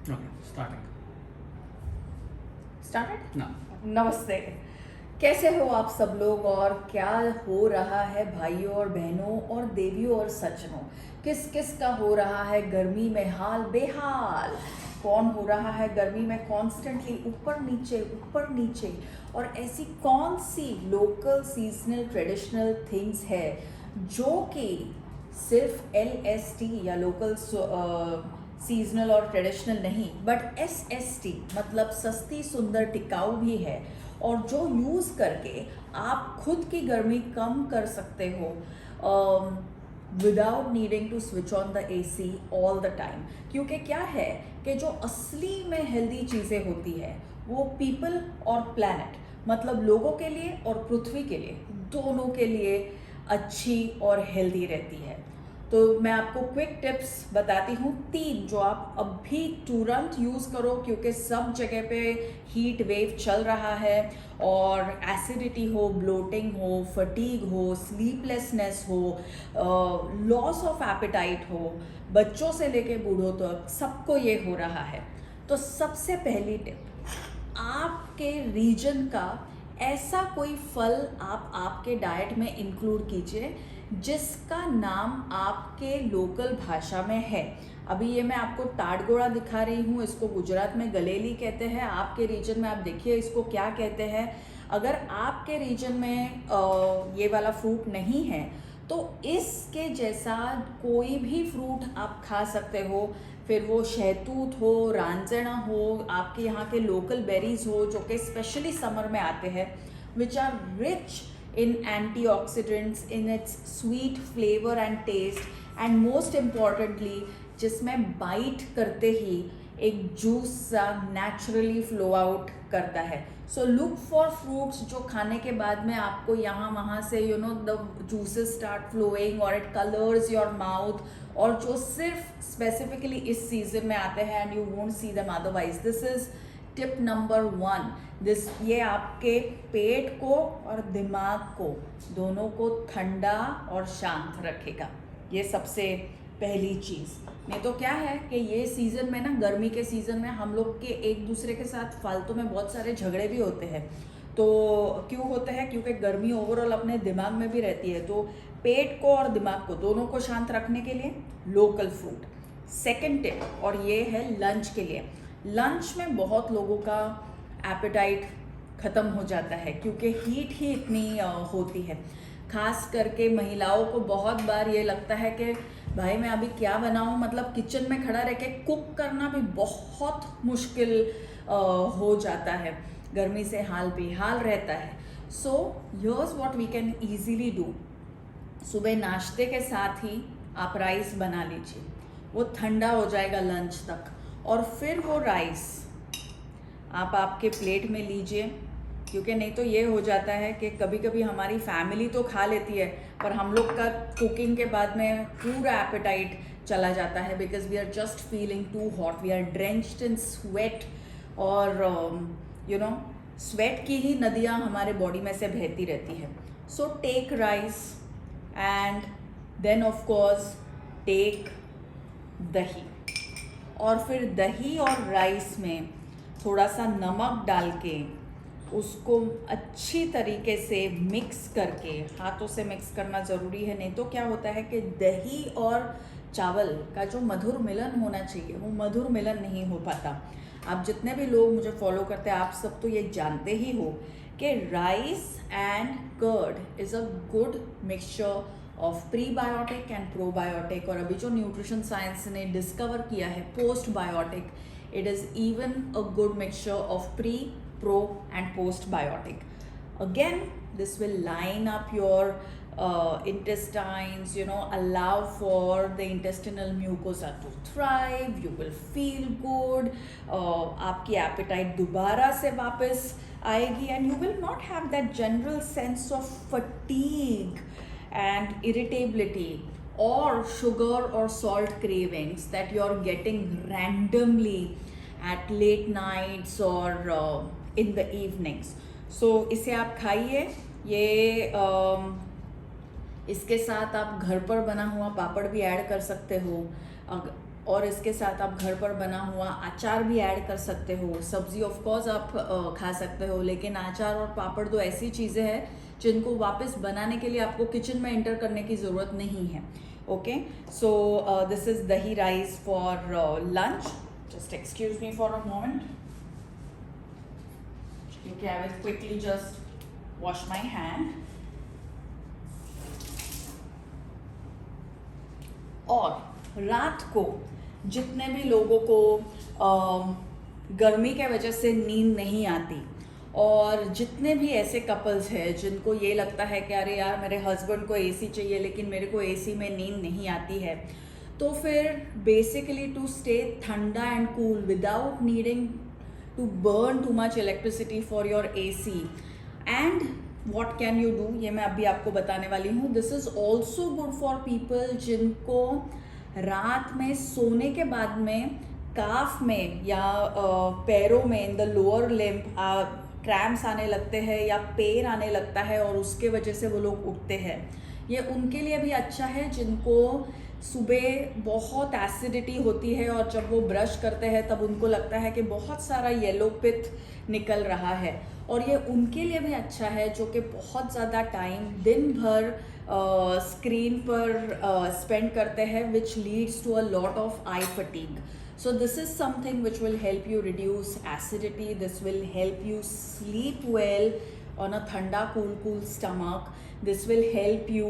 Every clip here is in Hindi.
Okay, starting. स्टार्टेड। No. नमस्ते, कैसे हो आप सब लोग और क्या हो रहा है भाइयों और बहनों और देवियों और सज्जनों? किस किस का हो रहा है गर्मी में हाल बेहाल? कौन हो रहा है गर्मी में कॉन्स्टेंटली ऊपर नीचे? और ऐसी कौन सी लोकल सीजनल ट्रेडिशनल थिंग्स है जो कि सिर्फ LST या लोकल सीजनल और ट्रेडिशनल नहीं बट SST मतलब सस्ती सुंदर टिकाऊ भी है, और जो यूज़ करके आप खुद की गर्मी कम कर सकते हो without needing to switch on the AC all the time. क्योंकि क्या है कि जो असली में हेल्दी चीज़ें होती है वो पीपल और प्लैनेट मतलब लोगों के लिए और पृथ्वी के लिए दोनों के लिए अच्छी और हेल्दी रहती है। तो मैं आपको क्विक टिप्स बताती हूँ 3 जो आप अभी तुरंत यूज़ करो, क्योंकि सब जगह पे हीट वेव चल रहा है और एसिडिटी हो, ब्लोटिंग हो, फटीग हो, स्लीपलेसनेस हो, लॉस ऑफ एपेटाइट हो, बच्चों से लेके बूढ़ों तक सबको ये हो रहा है। तो सबसे पहली टिप, आपके रीजन का ऐसा कोई फल आप आपके डाइट में इंक्लूड कीजिए जिसका नाम आपके लोकल भाषा में है। अभी ये मैं आपको ताड़गोड़ा दिखा रही हूँ, इसको गुजरात में गलेली कहते हैं, आपके रीजन में आप देखिए इसको क्या कहते हैं। अगर आपके रीजन में ये वाला फ्रूट नहीं है तो इसके जैसा कोई भी फ्रूट आप खा सकते हो, फिर वो शहतूत हो, रांझना हो, आपके यहाँ के लोकल बेरीज हो जो कि स्पेशली समर में आते हैं, which are rich in antioxidants, in its sweet flavor and taste, and most importantly जिसमें बाइट करते ही एक जूस सा नेचुरली फ्लो आउट करता है। सो लुक फॉर फ्रूट्स जो खाने के बाद में आपको यहाँ वहाँ से द जूसेस स्टार्ट फ्लोइंग और इट कलर्स योर माउथ, और जो सिर्फ स्पेसिफिकली इस सीजन में आते हैं and you won't see them otherwise. This is tip number 1। ये आपके पेट को और दिमाग को दोनों को ठंडा और शांत रखेगा, ये सबसे पहली चीज़। नहीं तो क्या है कि ये सीज़न में ना, गर्मी के सीज़न में हम लोग के एक दूसरे के साथ फालतू में बहुत सारे झगड़े भी होते हैं। तो क्यों होते हैं? क्योंकि गर्मी ओवरऑल अपने दिमाग में भी रहती है। तो पेट को और दिमाग को दोनों को शांत रखने के लिए लोकल फ्रूट। सेकेंड टिप, और ये है लंच के लिए। लंच में बहुत लोगों का एपेटाइट ख़त्म हो जाता है क्योंकि हीट ही इतनी होती है। खास करके महिलाओं को बहुत बार ये लगता है कि भाई मैं अभी क्या बनाऊं, मतलब किचन में खड़ा रह के कुक करना भी बहुत मुश्किल हो जाता है, गर्मी से हाल बेहाल रहता है। So here's what we can easily do. सुबह नाश्ते के साथ ही आप राइस बना लीजिए, वो ठंडा हो जाएगा लंच तक, और फिर वो राइस आप आपके प्लेट में लीजिए। क्योंकि नहीं तो ये हो जाता है कि कभी कभी हमारी फैमिली तो खा लेती है पर हम लोग का कुकिंग के बाद में पूरा एपेटाइट चला जाता है, because we are just feeling too hot, we are drenched in sweat, और स्वेट की ही नदियाँ हमारे बॉडी में से बहती रहती है। So take rice and then of course take dahi, और फिर दही और राइस में थोड़ा सा नमक डाल के उसको अच्छी तरीके से मिक्स करके, हाथों से मिक्स करना ज़रूरी है, नहीं तो क्या होता है कि दही और चावल का जो मधुर मिलन होना चाहिए वो मधुर मिलन नहीं हो पाता। आप जितने भी लोग मुझे फॉलो करते हैं आप सब तो ये जानते ही हो कि rice and curd is a good mixture of prebiotic and probiotic, और अभी जो न्यूट्रिशन साइंस ने डिस्कवर किया है postbiotic, it is even a good mixture of pre, pro and postbiotic. Again, this will line up your intestines, allow for the intestinal mucosa to thrive, you will feel good, आपकी appetite दोबारा से वापस आएगी, and you will not have that general sense of fatigue and irritability or sugar or salt cravings that you're getting randomly at late nights or in the evenings. So इसे आप खाइए। ये इसके साथ आप घर पर बना हुआ पापड़ भी ऐड कर सकते हो। और इसके साथ आप घर पर बना हुआ अचार भी ऐड कर सकते हो। सब्जी ऑफ कोर्स आप खा सकते हो, लेकिन अचार और पापड़ तो ऐसी चीज़ें हैं जिनको वापस बनाने के लिए आपको किचन में एंटर करने की ज़रूरत नहीं है। Okay, so this is dahi rice for lunch. Just excuse me for a moment, क्योंकि I will quickly just wash my hand. और रात को जितने भी लोगों को गर्मी के वजह से नींद नहीं आती, और जितने भी ऐसे कपल्स हैं जिनको ये लगता है कि अरे यार मेरे हस्बैंड को एसी चाहिए लेकिन मेरे को एसी में नींद नहीं आती है, तो फिर basically to stay thanda and cool without needing to burn too much electricity for your AC, and what can you do, ये मैं अभी आपको बताने वाली हूँ। This is also good for people जिनको रात में सोने के बाद में काफ में या पैरों में in the lower limb cramps आने लगते हैं या पेन आने लगता है और उसके वजह से वो लोग उठते हैं। ये उनके लिए भी अच्छा है जिनको सुबह बहुत एसिडिटी होती है और जब वो ब्रश करते हैं तब उनको लगता है कि बहुत सारा येलो पित्त निकल रहा है, और ये उनके लिए भी अच्छा है जो कि बहुत ज़्यादा टाइम दिन भर स्क्रीन पर स्पेंड करते हैं, which leads to a lot of eye fatigue. So this is something which will help you reduce acidity. This will help you sleep well on a thanda cool stomach. This will help you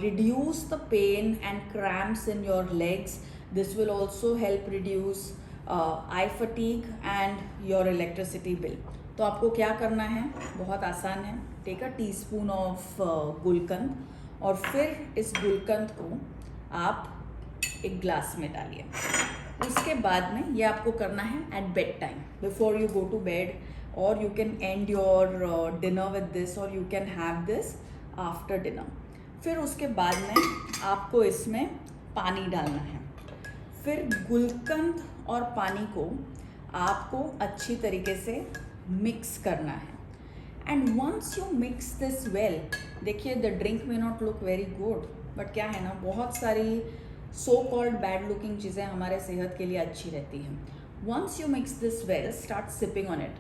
reduce the pain and cramps in your legs. This will also help reduce eye fatigue and your electricity bill. तो आपको क्या करना है, बहुत आसान है. टेक अ टीस्पून ऑफ गुलकंद और फिर इस गुलकंद को आप एक ग्लास में डालिए. उसके बाद में ये आपको करना है at bedtime before you go to bed, और you can end your dinner with this, और you can have this after dinner. फिर उसके बाद में आपको इसमें पानी डालना है. फिर गुलकंद और पानी को आपको अच्छी तरीके से मिक्स करना है. And once you mix this well, देखिए the drink may not look very good, but क्या है ना, बहुत सारी सो कॉल्ड बैड लुकिंग चीज़ें हमारे सेहत के लिए अच्छी रहती हैं. Once you mix this well, start sipping on it.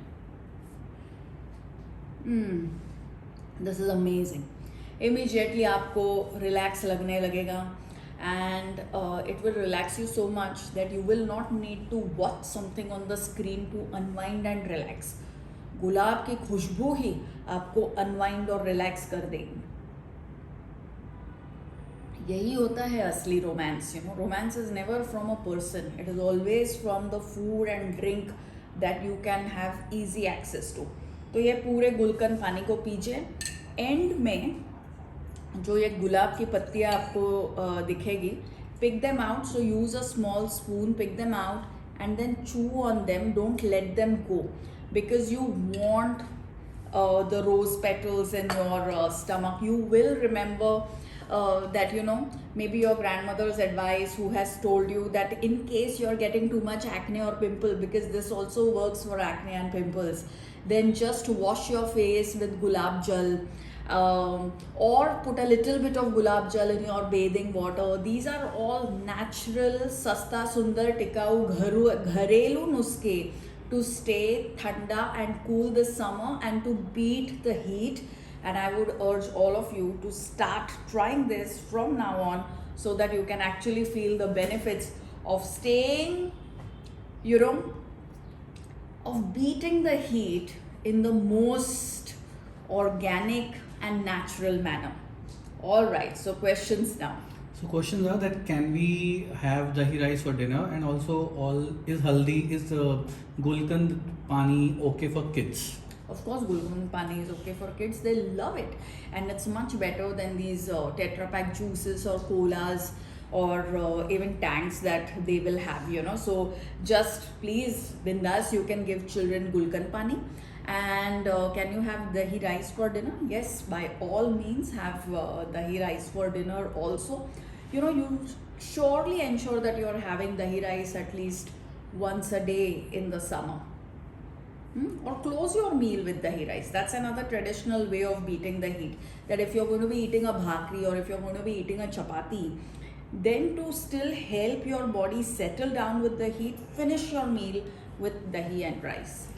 This is amazing. Immediately आपको रिलैक्स लगने लगेगा, and it will relax you so much that you will not need to watch something on the screen to unwind and relax. गुलाब की खुशबू ही आपको अनवाइंड और रिलैक्स कर देगी. यही होता है असली romance. You know, romance is never from a person, it is always from the food and drink that you can have easy access to. तो ये पूरे गुलकंद पानी को पीजिए. एंड में जो ये गुलाब की पत्तियाँ आपको दिखेगी, pick them out. So use a small spoon, pick them out and then chew on them. Don't let them go because you want the rose petals in your stomach. You will remember that, you know, maybe your grandmother's advice who has told you that in case you're getting too much acne or pimple, because this also works for acne and pimples, then just wash your face with gulab jal, or put a little bit of gulab jal in your bathing water. These are all natural, sasta, sundar, tikau, घरेलू नुस्खे to stay thanda and cool this summer and to beat the heat. And I would urge all of you to start trying this from now on, so that you can actually feel the benefits of staying, you know, of beating the heat in the most organic and natural manner. All right, so questions now. So questions are that can we have dahi rice for dinner, and also is haldi, is gulkand pani okay for kids? Of course, gulkand pani is okay for kids. They love it, and it's much better than these Tetra Pak juices or colas or even tanks that they will have, you know. So just please, bindas, you can give children gulkand pani. And can you have dahi rice for dinner? Yes, by all means have dahi rice for dinner also. You know, you surely ensure that you are having dahi rice at least once a day in the summer. Or close your meal with dahi rice. That's another traditional way of beating the heat. That if you're going to be eating a bhakri or if you're going to be eating a chapati, then to still help your body settle down with the heat, finish your meal with dahi and rice.